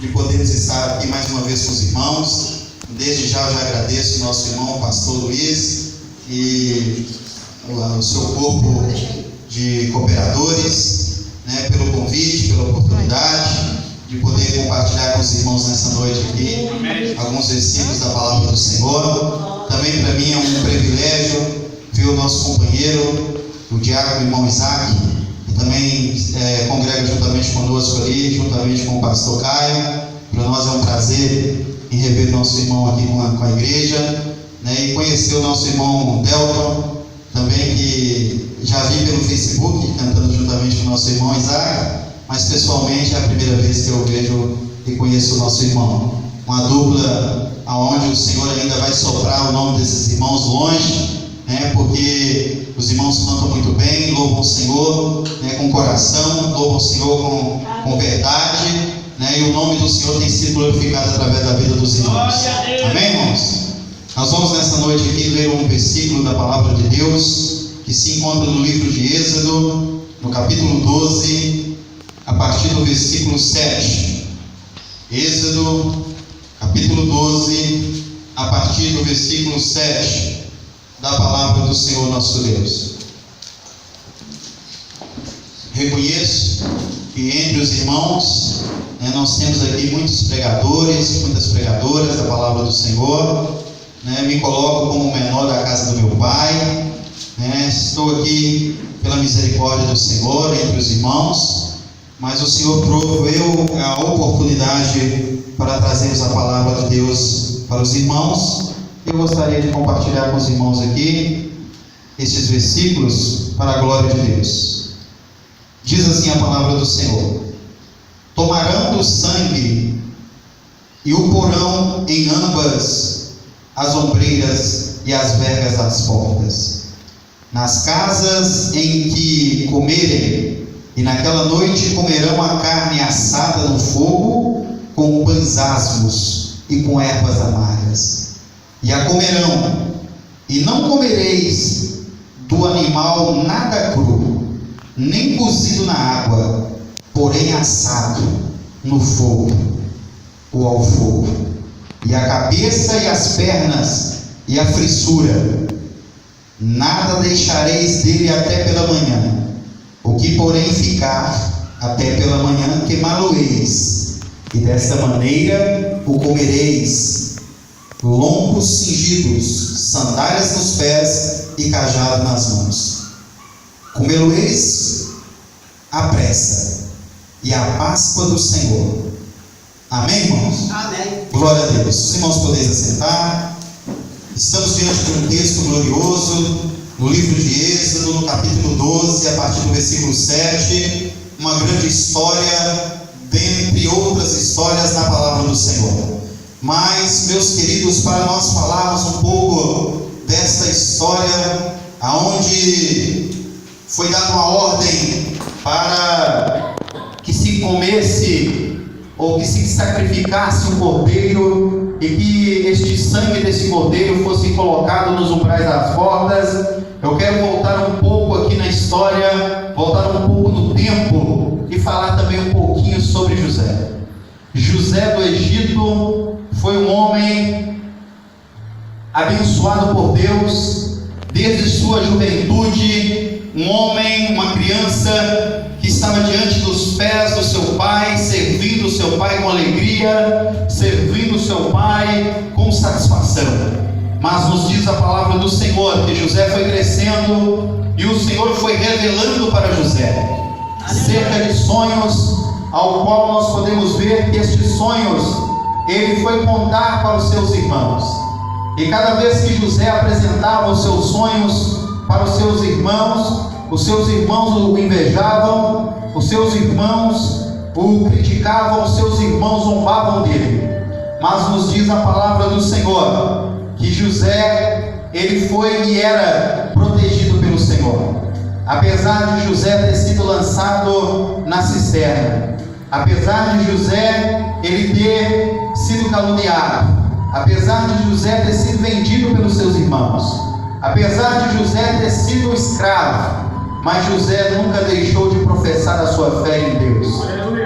de podermos estar aqui mais uma vez com os irmãos. Desde já eu já agradeço o nosso irmão, o pastor Luiz, e o seu corpo de cooperadores, pelo convite, pela oportunidade de poder compartilhar com os irmãos nessa noite aqui alguns versículos da palavra do Senhor. Também para mim é um privilégio ver o nosso companheiro, o diácono irmão Isaac, que também congrega juntamente conosco ali, juntamente com o pastor Caio. Para nós é um prazer em rever nosso irmão aqui com a igreja, e conhecer o nosso irmão Delton, também, que já vi pelo Facebook, cantando juntamente com o nosso irmão Isaac, mas pessoalmente é a primeira vez que eu vejo e conheço o nosso irmão. Uma dupla onde o Senhor ainda vai soprar o nome desses irmãos longe, porque os irmãos cantam muito bem, louvam o Senhor com coração, louvam o Senhor com verdade, e o nome do Senhor tem sido glorificado através da vida dos irmãos. Amém, irmãos? Nós vamos nessa noite aqui ler um versículo da palavra de Deus que se encontra no livro de Êxodo, no capítulo 12, a partir do versículo 7. Êxodo, capítulo 12, a partir do versículo 7, da palavra do Senhor nosso Deus. Reconheço que entre os irmãos nós temos aqui muitos pregadores, muitas pregadoras da palavra do Senhor. Me coloco como o menor da casa do meu pai. Estou aqui pela misericórdia do Senhor entre os irmãos, mas o Senhor proveu a oportunidade para trazermos a palavra de Deus para os irmãos. Eu gostaria de compartilhar com os irmãos aqui estes versículos para a glória de Deus. Diz assim a palavra do Senhor: tomarão do sangue e o porão em ambas as ombreiras e as vergas das portas, nas casas em que comerem, e naquela noite comerão a carne assada no fogo, com pães asmos e com ervas amargas, e a comerão. E não comereis do animal nada cru, nem cozido na água, porém assado no fogo ou ao fogo, e a cabeça e as pernas e a frissura, nada deixareis dele até pela manhã. O que porém ficar até pela manhã, queimá-lo-eis, e desta maneira o comereis: lombos cingidos, sandálias nos pés e cajado nas mãos. Comê-lo-eis à pressa, e a Páscoa do Senhor. Amém, irmãos? Amém. Glória a Deus. Os irmãos podem assentar. Estamos diante de um texto glorioso no livro de Êxodo, no capítulo 12, a partir do versículo 7. Uma grande história, dentre outras histórias na palavra do Senhor. Mas, meus queridos, para nós falarmos um pouco desta história, aonde foi dada uma ordem para que se comesse ou que se sacrificasse um cordeiro, e que este sangue desse cordeiro fosse colocado nos umbrais das portas. Eu quero voltar um pouco aqui na história, voltar um pouco no tempo, e falar também um pouquinho sobre José. José do Egito foi um homem abençoado por Deus desde sua juventude, um homem, uma criança que estava diante dos pés do seu pai, servindo o seu pai com alegria, servindo o seu pai com satisfação. Mas nos diz a palavra do Senhor que José foi crescendo, e o Senhor foi revelando para José cerca de sonhos, ao qual nós podemos ver que estes sonhos ele foi contar para os seus irmãos. E cada vez que José apresentava os seus sonhos para os seus irmãos o invejavam, os seus irmãos o criticavam, os seus irmãos zombavam dele. Mas nos diz a palavra do Senhor que José, ele foi e era protegido pelo Senhor. Apesar de José ter sido lançado na cisterna, apesar de José ele ter sido caluniado, apesar de José ter sido vendido pelos seus irmãos, apesar de José ter sido escravo, mas José nunca deixou de professar a sua fé em Deus.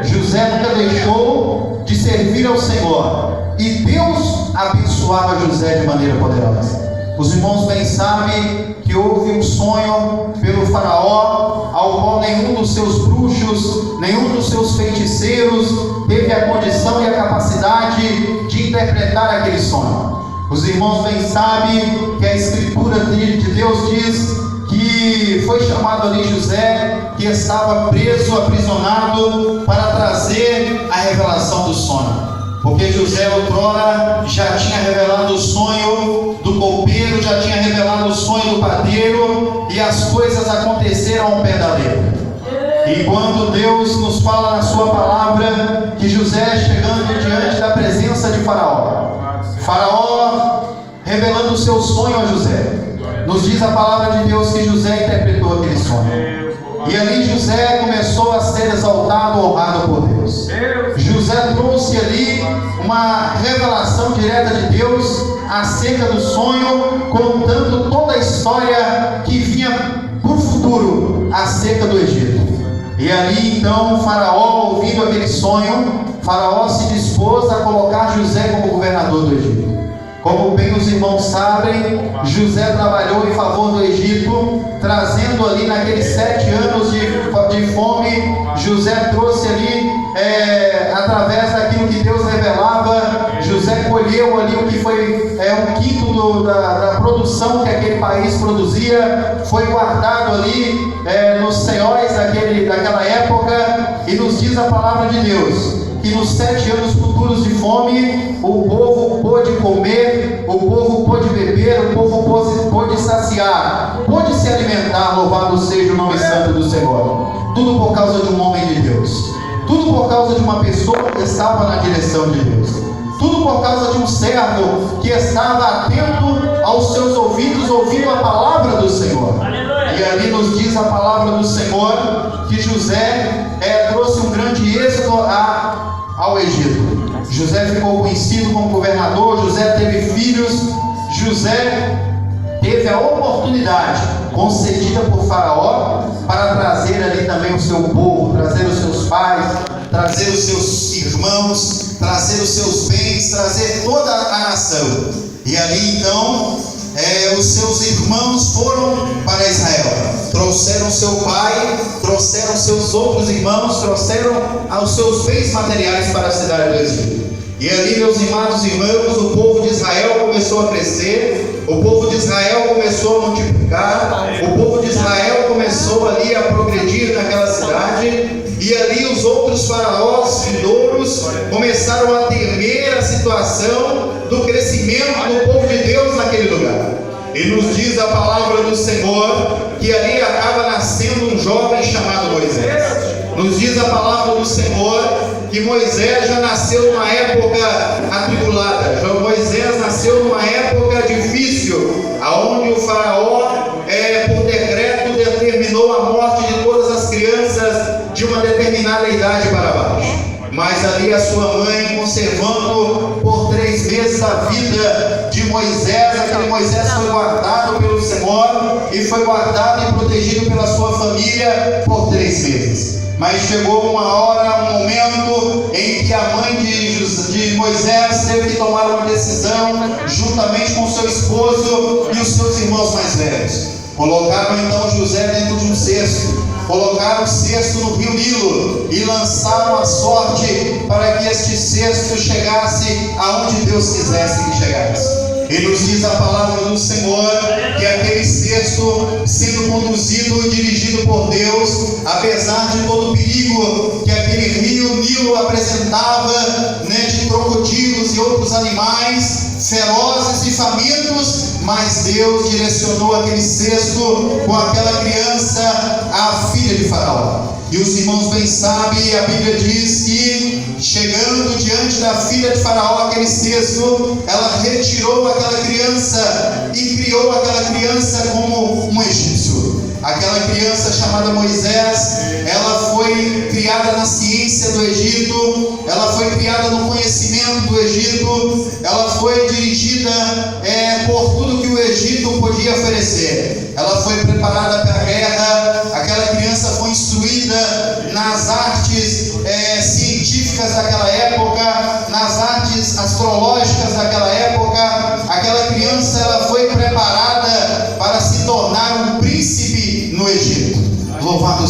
José nunca deixou de servir servir ao Senhor. E Deus abençoava José de maneira poderosa. Os irmãos bem sabem que houve um sonho pelo faraó, ao qual nenhum dos seus bruxos, nenhum dos seus feiticeiros teve a condição e a capacidade de interpretar aquele sonho. Os irmãos bem sabem que a Escritura de Deus diz que foi chamado ali José, que estava preso, aprisionado, para trazer a revelação do sonho. Porque José outrora já tinha revelado o sonho do copeiro, já tinha revelado o sonho do padeiro, e as coisas aconteceram ao pé da letra. E quando Deus nos fala na sua palavra que José chegando diante da presença de Faraó revelando o seu sonho a José, nos diz a palavra de Deus que José interpretou aquele sonho. E ali José começou a ser exaltado, honrado por Deus. José trouxe ali uma revelação direta de Deus acerca do sonho, contando toda a história que vinha por futuro acerca do Egito. E ali então Faraó, ouvindo aquele sonho, Faraó se dispôs a colocar José como governador do Egito. Como bem os irmãos sabem, José trabalhou em favor do Egito, trazendo ali naqueles 7 anos de fome. José trouxe ali, através daquilo que Deus revelava, José colheu ali o que foi 1/5 da produção que aquele país produzia, foi guardado ali nos ceóis daquela época, e nos diz a palavra de Deus que nos 7 anos futuros de fome, o povo pôde comer, o povo pôde beber, o povo pôde saciar, pôde se alimentar. Louvado seja o nome santo do Senhor. Tudo por causa de um homem de Deus, tudo por causa de uma pessoa que estava na direção de Deus, tudo por causa de um servo que estava atento aos seus ouvidos, ouvindo a palavra do Senhor. E ali nos diz a palavra do Senhor que José trouxe um grande êxito ao Egito. José ficou conhecido como governador, José teve filhos, José teve a oportunidade concedida por Faraó para trazer ali também o seu povo, trazer os seus pais, trazer os seus irmãos, trazer os seus bens, trazer toda a nação. E ali então os seus irmãos foram para Israel, trouxeram seu pai, trouxeram seus outros irmãos, trouxeram os seus bens materiais para a cidade do Egito. E ali, meus amados irmãos, o povo de Israel começou a crescer, o povo de Israel começou a multiplicar, o povo de Israel começou ali a progredir naquela cidade. E ali os outros faraós vindouros começaram a temer a situação do crescimento do povo de Deus naquele lugar. E nos diz a palavra do Senhor que ali acaba nascendo um jovem chamado Moisés. Nos diz a palavra do Senhor que Moisés já nasceu numa época atribulada. Moisés nasceu numa época difícil, aonde o faraó, por decreto, determinou a morte de todas as crianças de uma determinada idade para baixo. Mas ali a sua mãe, conservando por 3 meses a vida de Moisés, aquele Moisés foi guardado pelo Senhor e foi guardado e protegido pela sua família por 3 meses. Mas chegou uma hora, um momento em que a mãe de Moisés teve que tomar uma decisão, juntamente com seu esposo e os seus irmãos mais velhos. Colocaram então José dentro de um cesto, colocaram o cesto no rio Nilo e lançaram a sorte para que este cesto chegasse aonde Deus quisesse que chegasse. E nos diz a palavra do Senhor que aquele cesto, sendo conduzido e dirigido por Deus, apesar de todo o perigo que aquele rio Nilo apresentava, de crocodilos e outros animais ferozes e famintos, mas Deus direcionou aquele cesto com aquela criança, a filha de Faraó. E os irmãos bem sabem, a Bíblia diz que, chegando diante da filha de Faraó, aquele cesto, ela retirou aquela criança e criou aquela criança como um egípcio. Aquela criança chamada Moisés, ela foi criada na ciência do Egito, ela foi criada no conhecimento do Egito, ela foi dirigida por tudo que o Egito podia oferecer. Ela foi preparada para a guerra, aquela criança foi instruída nas artes científicas daquela época, nas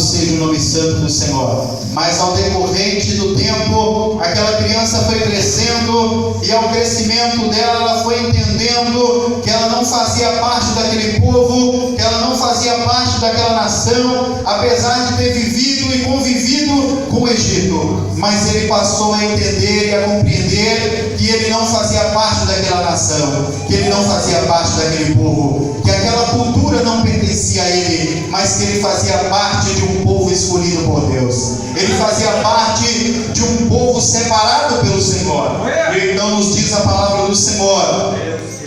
seja o nome santo do Senhor. Mas ao decorrente do tempo, aquela criança foi crescendo, e ao crescimento dela, ela foi entendendo que ela não fazia parte daquele povo, que ela não fazia parte daquela nação, apesar de ter vivido e convivido com o Egito. Mas ele passou a entender e a compreender que ele não fazia parte daquela nação, que ele não fazia parte daquele povo, que aquela cultura não pertencia a ele, mas que ele fazia parte de um povo escolhido por Deus. Ele fazia parte de um povo separado pelo Senhor. E então nos diz a palavra do Senhor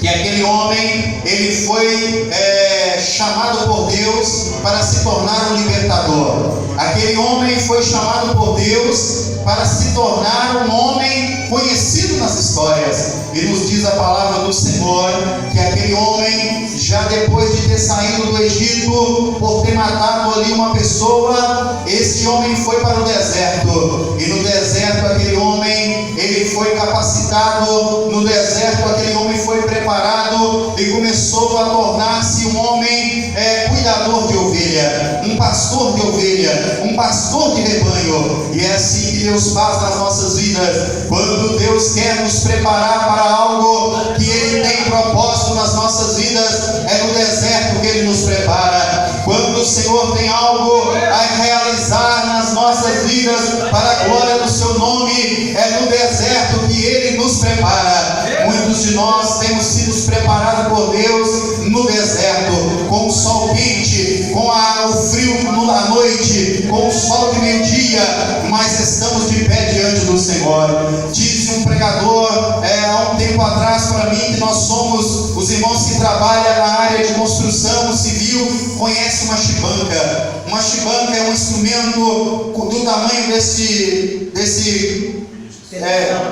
que aquele homem, ele foi chamado por Deus para se tornar um libertador. Aquele homem foi chamado por Deus para se tornar um homem conhecido nas histórias. E nos diz a palavra do Senhor que aquele homem, já depois de ter saído do Egito, por ter matado ali uma pessoa, esse homem foi para o deserto. E no deserto aquele homem, ele foi capacitado. No deserto aquele homem foi preparado e começou a tornar-se um homem cuidador de ovelha, um pastor de ovelha, um pastor de rebanho. E é assim que Deus faz nas nossas vidas. Quando Deus quer nos preparar para algo que Ele tem propósito nas nossas vidas, é no deserto que Ele nos prepara. Quando o Senhor tem algo a realizar nas nossas vidas para a glória do seu nome, é no deserto que Ele nos prepara. Muitos de nós temos sido preparados por Deus no deserto, com o sol quente, com o frio à noite, com o sol de meio-dia, mas estamos de pé diante do Senhor. Disse um pregador há um tempo atrás para mim que nós somos os irmãos que trabalham na área de construção civil, conhecem uma chibanca. Uma chibanca é um instrumento do tamanho desse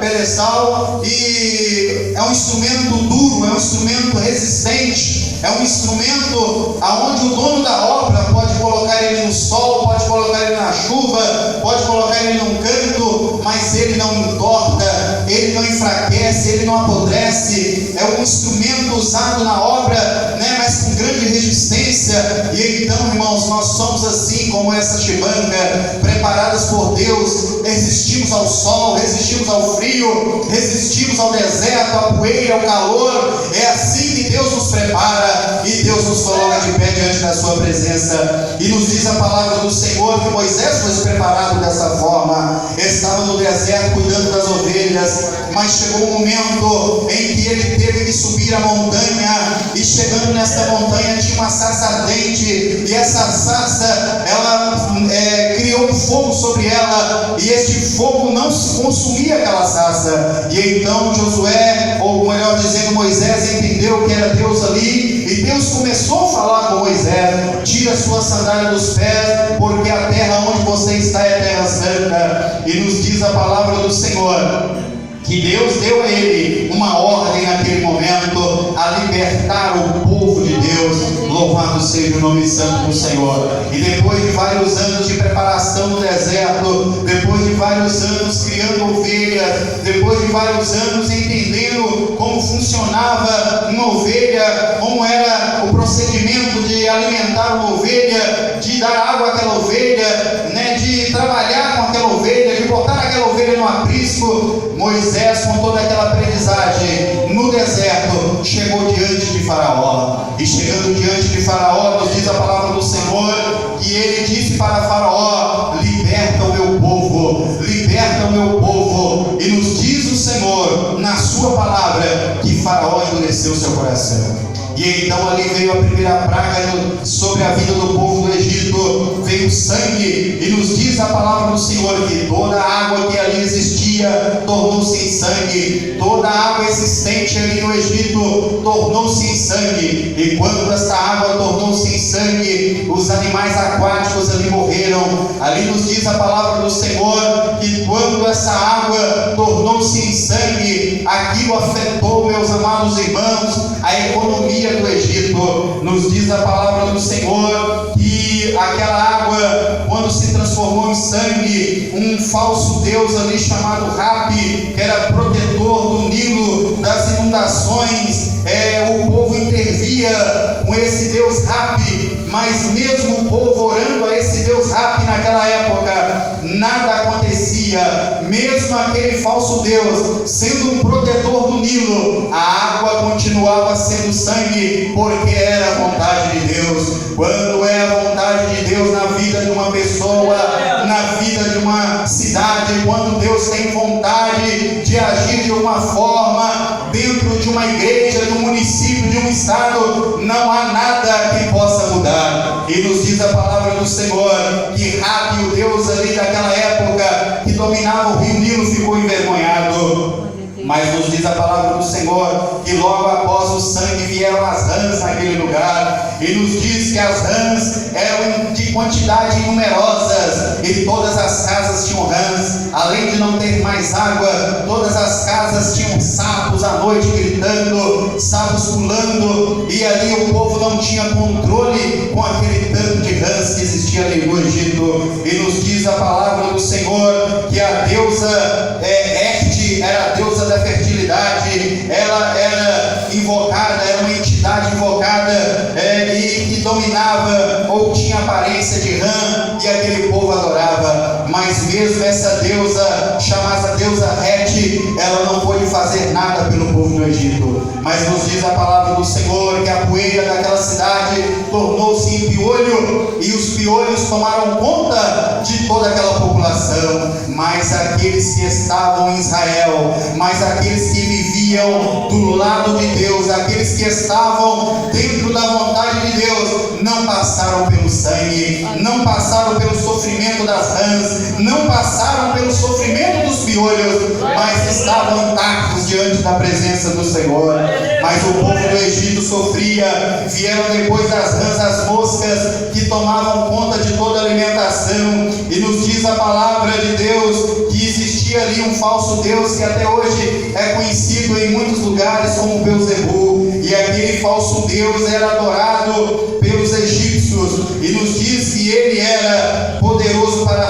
pedestal, e é um instrumento duro, é um instrumento resistente, é um instrumento aonde o dono da obra pode colocar ele no sol, pode colocar ele na chuva, pode colocar ele num canto, mas ele não entorta, ele não enfraquece, ele não apodrece. É um instrumento usado na obra, mas com grande resistência. E então, irmãos, nós somos assim como essa chibanca, preparadas por Deus. Resistimos ao sol, resistimos ao frio, resistimos ao deserto, à poeira, ao calor. É assim que Deus nos prepara e Deus nos coloca de pé diante da sua presença. E nos diz a palavra do Senhor que Moisés foi preparado dessa forma. Estava no deserto cuidando das ovelhas, mas chegou um momento em que ele teve que subir a montanha, e chegando nesta montanha tinha uma sarça ardente, e essa sarça, ela criou um fogo sobre ela, e este fogo não se consumia aquela sarça. E então Josué, ou melhor dizendo Moisés, entendeu que era Deus ali, e Deus começou a falar com Moisés: tira a sua sandália dos pés, porque a terra onde você está é terra santa. E nos diz a palavra do Senhor que Deus deu a ele uma ordem naquele momento, a libertar o povo de Deus. Louvado seja o nome santo do Senhor. E depois de vários anos de preparação no deserto, depois de vários anos criando ovelhas, depois de vários anos entendendo como funcionava uma ovelha, como era o procedimento de alimentar uma ovelha, de dar água àquela ovelha, de trabalhar com aquela ovelha, de botar aquela ovelha no aprisco, Moisés, com toda aquela aprendizagem no deserto, chegou diante de Faraó. E chegando diante de Faraó, nos diz a palavra do Senhor que ele disse para Faraó: liberta o meu povo, liberta o meu povo. E nos diz o Senhor na sua palavra que Faraó endureceu seu coração. E então ali veio a primeira praga sobre a vida do povo do Egito, veio sangue. E nos diz a palavra do Senhor que toda a água que ali existia tornou-se em sangue. Toda a água existente ali no Egito tornou-se em sangue. E quando esta água tornou-se em sangue, os animais aquáticos ali morreram. Ali nos diz a palavra do Senhor que quando essa água tornou-se em sangue, aquilo afetou, meus amados irmãos, a economia do Egito. Nos diz a palavra do Senhor que aquela água, quando se transformou em sangue, um falso deus ali chamado Rabi, que era protetor do Nilo, das inundações, o povo intervia com esse deus Rabi, mas mesmo o povo orando a esse Deus Rapi naquela época, nada acontecia. Mesmo aquele falso Deus sendo um protetor do Nilo, a água continuava sendo sangue, porque era a vontade de Deus. Quando é a vontade de Deus na vida de uma pessoa, na vida de uma cidade, quando Deus tem vontade de agir de uma forma dentro de uma igreja, de um município, de um estado, não há nada que possa mudar. E nos diz a palavra do Senhor que Rabi, o Deus ali daquela época que dominava o rio Nilo, ficou envergonhado. Mas nos diz a palavra do Senhor que logo após o sangue vieram as rãs naquele lugar, e nos diz que as rãs eram de quantidade numerosas, e todas as casas tinham rãs. Além de não ter mais água, todas as casas tinham sapos à noite gritando, sapos pulando, e ali o povo não tinha controle com aquele tanto de rãs que existia ali no Egito. E nos diz a palavra do Senhor que a deusa Erte era a deusa da fertilidade. Ela era invocada, era uma entidade invocada, e que dominava ou tinha aparência de rã, e aquele povo adorava. Mas mesmo essa deusa, chamada deusa Erte, ela não pôde fazer nada pelo povo do Egito. Mas nos diz a palavra do Senhor que a poeira daquela cidade tornou-se em piolho, e os piolhos tomaram conta de toda aquela população. Mas aqueles que estavam em Israel, mas aqueles que viviam do lado de Deus, aqueles que estavam dentro da vontade de Deus, não passaram pelo sangue, não passaram pelo sofrimento das rãs, não passaram pelo sofrimento dos piolhos, mas estavam intactos diante da presença do Senhor. Mas o povo do Egito sofria. Vieram depois das rãs as moscas, que tomavam conta de toda a alimentação. E nos diz a palavra de Deus que existia ali um falso Deus, que até hoje é conhecido em muitos lugares como Belzebu. E aquele falso Deus era adorado pelos egípcios, e nos diz que ele era poderoso para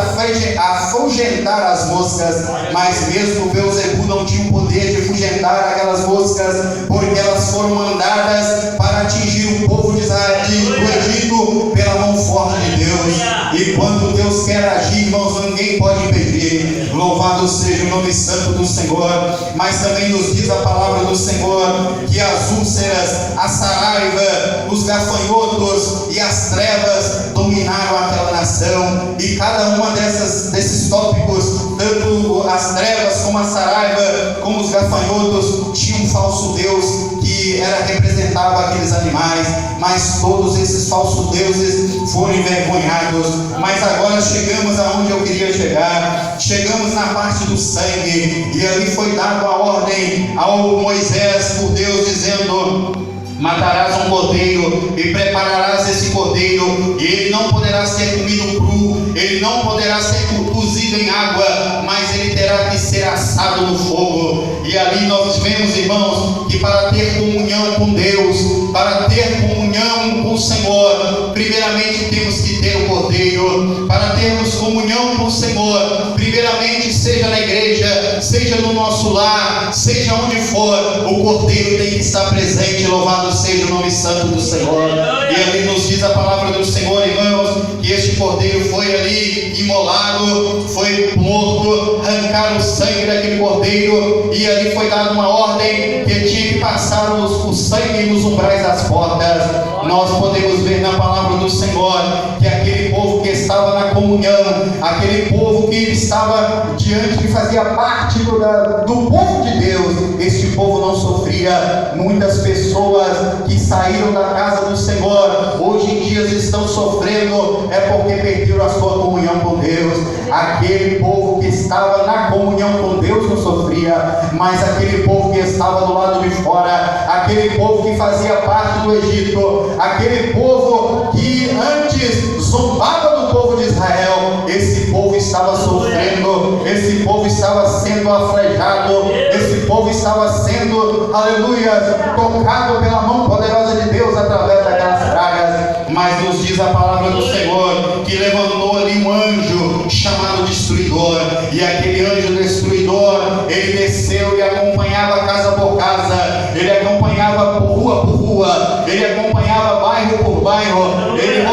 afugentar as moscas. Mas mesmo Belzebu não tinha o poder de afugentar aquelas moscas, porque elas foram mandadas para atingir o povo de Israel, do Egito, pela mão forte de Deus. E quando Deus quer agir, irmãos, ninguém pode impedir. Louvado seja o nome santo do Senhor. Mas também nos diz a palavra do Senhor que as úlceras, a saraiva, os gafanhotos e as trevas dominaram aquela nação. E cada uma desses tópicos, tanto as trevas como a saraiva, como os gafanhotos, tinha um falso Deus que representava aqueles animais. Mas todos esses falsos deuses foram envergonhados. Mas agora chegamos aonde eu queria chegar. Chegamos na parte do sangue, e ali foi dada a ordem ao Moisés por Deus, dizendo: matarás um cordeiro e prepararás esse cordeiro, e ele não poderá ser comido cru, ele não poderá ser cozido em água, mas ele terá que ser assado no fogo. E ali nós vemos, irmãos, que para ter comunhão com Deus, para ter comunhão com o Senhor, primeiramente temos que ter o cordeiro. Para termos comunhão com o Senhor, primeiramente, seja na igreja, seja no nosso lar, seja onde for, o cordeiro tem que estar presente. Louvado seja o nome santo do Senhor. E ali nos diz a palavra do Senhor, irmãos, que este cordeiro foi ali imolado, foi morto, arrancaram o sangue daquele cordeiro, e ali foi dada uma ordem que tinha que passar o sangue nos umbrais das portas. Nós podemos ver na palavra do Senhor que aquele povo que estava na comunhão, aquele povo que estava diante, que fazia parte do povo de Deus, este povo não sofria. Muitas pessoas que saíram da casa do Senhor, hoje em dia estão sofrendo, é porque perderam a sua comunhão com Deus. Aquele povo que estava na comunhão com Deus não sofria, mas aquele povo que estava do lado de fora, aquele povo que fazia parte do Egito, aquele povo que antes zombava do povo de Israel, esse povo estava sofrendo, esse povo estava sendo afligado, esse povo estava sendo, aleluia, tocado pela mão poderosa de Deus através daquelas pragas. Mas nos diz a palavra do Senhor que levantou ali um anjo chamado Destruidor, e aquele anjo destruidor, ele desceu e acompanhava casa por casa, ele acompanhava rua por rua, ele acompanhava bairro por bairro, ele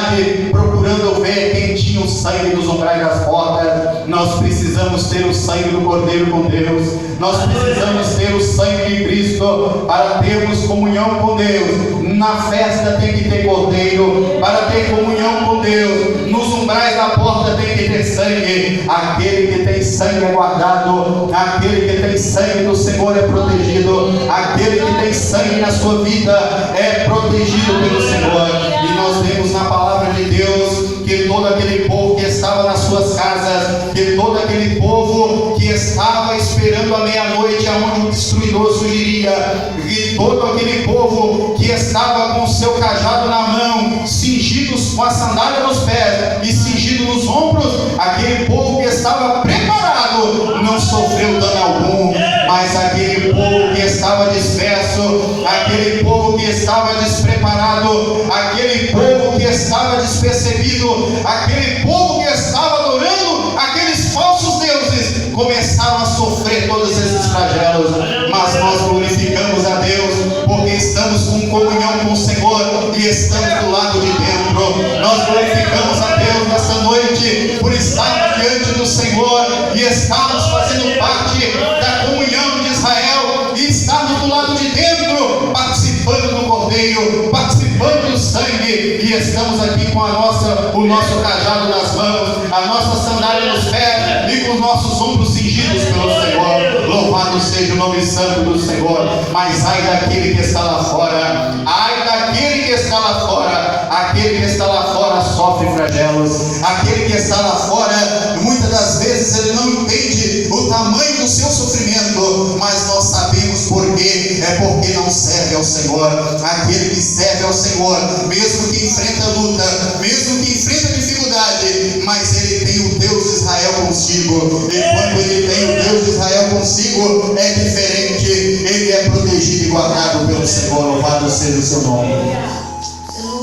curiosidade, procurando ver quem tinha o sangue dos umbrais das portas. Nós precisamos ter o sangue do Cordeiro com Deus. Nós precisamos ter o sangue de Cristo para termos comunhão com Deus. Na festa tem que ter Cordeiro para ter comunhão com Deus. Nos umbrais da porta tem que ter sangue. Aquele que tem sangue é guardado. Aquele que tem sangue do Senhor é protegido. Aquele que tem sangue na sua vida é protegido pelo Senhor. E nós vemos na palavra de Deus que todo aquele povo que estava nas suas casas, que todo aquele povo que estava esperando a meia-noite aonde o destruidor surgiria, e todo aquele povo que estava com o seu cajado na mão, cingidos com a sandália nos pés e cingido nos ombros, aquele povo que estava preparado não sofreu dano algum. Mas aquele povo que estava disperso, aquele povo que estava despreparado, aquele povo que estava despercebido, aquele povo que estava adorando aqueles falsos deuses, começaram a sofrer todos esses flagelos. Mas nós glorificamos a Deus, porque estamos com comunhão com o Senhor e estamos do lado de dentro. Nós glorificamos a Deus nessa noite por estarmos diante do Senhor e estarmos fazendo parte da comunhão de Israel e estarmos do lado de dentro, participando do Cordeiro, participando do sangue, e estamos aqui com o nosso cajado nas mãos, a nossa sandália nos pés e com os nossos ombros cingidos pelo Senhor. Louvado seja o nome santo do Senhor. Mas ai daquele que está lá fora, ai daquele que está lá fora, aquele que está lá fora sofre flagelos, aquele que está lá fora, muitas das vezes ele não entende o tamanho do seu sofrimento, mas nós sabemos por quê, é porque não serve ao Senhor. Aquele que serve ao Senhor, mesmo que enfrenta luta, mesmo que enfrenta dificuldade, mas ele tem o Deus de Israel consigo, e quando ele tem o Deus de Israel consigo, é diferente, ele é protegido e guardado pelo Senhor. Louvado seja o seu nome.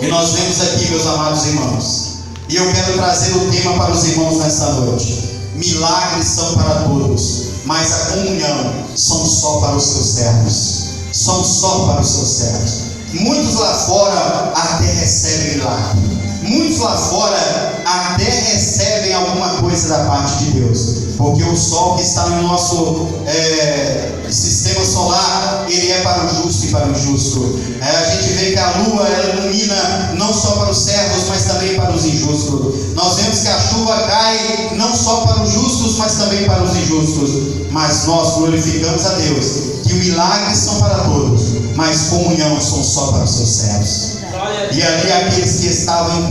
E nós vemos aqui, meus amados irmãos, e eu quero trazer o tema para os irmãos nesta noite. Milagres são para todos, mas a comunhão são só para os seus servos. São só para os seus servos. Muitos lá fora até recebem milagre. Muitos lá fora até recebem alguma coisa da parte de Deus, porque o sol que está no nosso sistema solar, ele é para o justo e para o injusto. A gente vê que a lua, ela ilumina não só para os servos, mas também para os injustos. Nós vemos que a chuva cai não só para os justos, mas também para os injustos. Mas nós glorificamos a Deus que milagres são para todos, mas comunhão são só para os seus servos. E ali aqueles que estavam em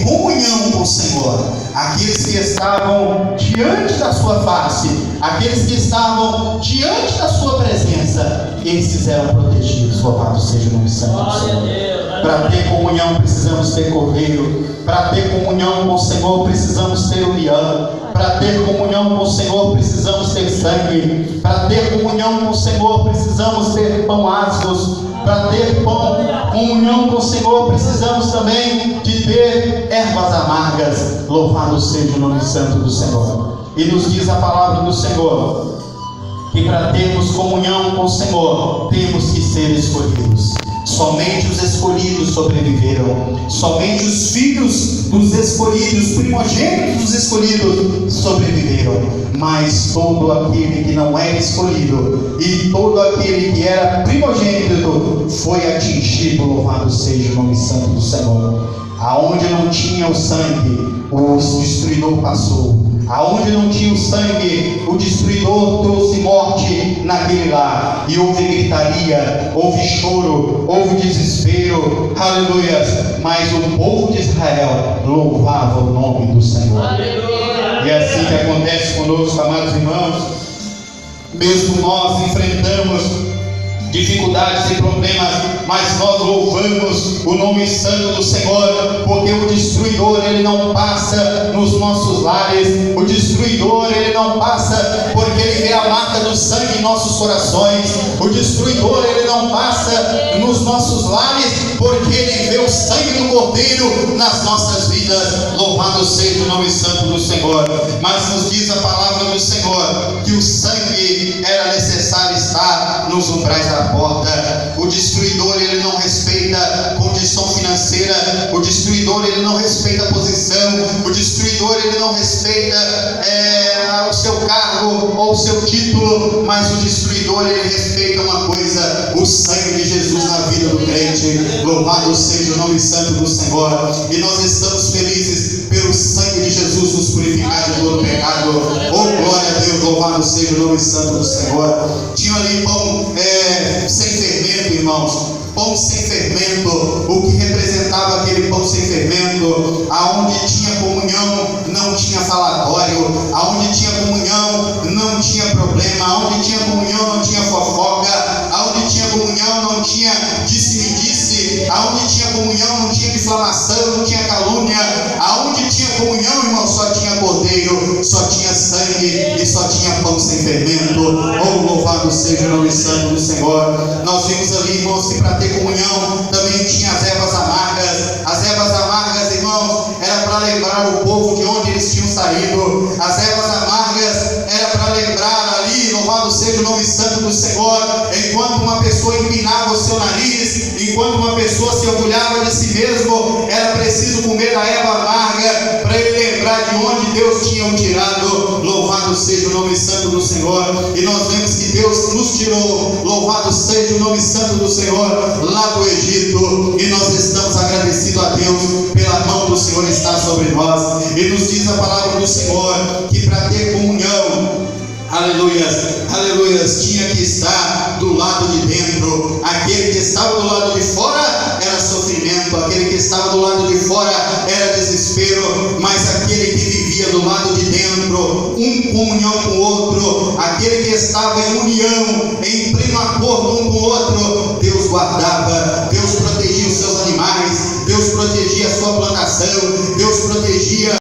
comunhão com o Senhor, aqueles que estavam diante da sua face, aqueles que estavam diante da sua presença, esses eram protegidos. Louvado seja o nome santo do Senhor. Para ter comunhão precisamos ter Cordeiro. Para ter comunhão com o Senhor precisamos ter união. Para ter comunhão com o Senhor precisamos ter sangue. Para ter comunhão com o Senhor precisamos ter pão ácidos. Para ter comunhão com o Senhor precisamos também de ter ervas amargas. Louvado seja o nome santo do Senhor. E nos diz a palavra do Senhor que para termos comunhão com o Senhor temos que ser escolhidos. Somente os escolhidos sobreviveram. Somente os filhos dos escolhidos, primogênitos dos escolhidos, sobreviveram. Mas todo aquele que não era escolhido e todo aquele que era primogênito foi atingido. Louvado seja o nome santo do Senhor. Aonde não tinha o sangue, o destruidor passou. Aonde não tinha o sangue, o destruidor trouxe morte naquele lar. E houve gritaria, houve choro, houve desespero. Aleluia. Mas o povo de Israel louvava o nome do Senhor. Aleluia. E é assim que acontece conosco, amados irmãos. Mesmo nós enfrentamos dificuldades e problemas, mas nós louvamos o nome santo do Senhor, porque o destruidor, ele não passa nos nossos lares. O destruidor, ele não passa porque ele vê a marca do sangue em nossos corações. O destruidor, ele não passa nos nossos lares porque ele vê o sangue do Cordeiro nas nossas vidas. Louvado seja o nome santo do Senhor. Mas nos diz a palavra do Senhor que o sangue era necessário estar nos umbrais da porta. O destruidor, ele não respeita condição financeira. financeira. O destruidor, ele não respeita a posição. O destruidor, ele não respeita o seu cargo ou o seu título, mas o destruidor, ele respeita uma coisa: o sangue de Jesus na vida do crente. Louvado seja o nome santo do Senhor. E nós estamos felizes pelo sangue de Jesus nos purificar de todo pecado. Oh, glória a Deus, louvado seja o nome santo do Senhor. Tinha ali pão sem fermento, irmãos. Pão sem fermento. O que representava aquele pão sem fermento? Aonde tinha comunhão, não tinha falatório. Aonde tinha comunhão, não tinha problema. Aonde tinha comunhão, não tinha fofoca. Aonde tinha comunhão, não tinha disse-me-disse. Aonde tinha comunhão, não tinha difamação, não tinha calúnia. Aonde tinha comunhão, irmão, só tinha cordeiro, só tinha sangue e só tinha pão sem fermento. Oh, louvado seja o nome santo do Senhor. Nós vimos ali, irmãos, que para ter comunhão também tinha as ervas amargas. As ervas amargas, irmãos, era para lembrar o povo de onde eles tinham saído. As ervas amargas era para lembrar ali, louvado seja o nome santo do Senhor, enquanto uma pessoa empinava o seu nariz, enquanto uma pessoa se orgulhava de si mesmo, era preciso comer a erva amarga para ele lembrar de onde Deus tinha o tirado. Louvado seja o nome santo do Senhor. E nós vemos que Deus nos tirou, louvado seja o nome santo do Senhor, lá do Egito. E nós estamos agradecidos a Deus pela mão do Senhor estar sobre nós. E nos diz a palavra do Senhor que para ter comunhão, aleluias, aleluias, tinha que estar do lado de dentro. Aquele que estava do lado de fora era sofrimento, aquele que estava do lado de fora era desespero, mas aquele que vivia do lado de dentro, um comunhão com o outro, aquele que estava em união, em pleno acordo um com o outro, Deus guardava, Deus protegia os seus animais, Deus protegia a sua plantação,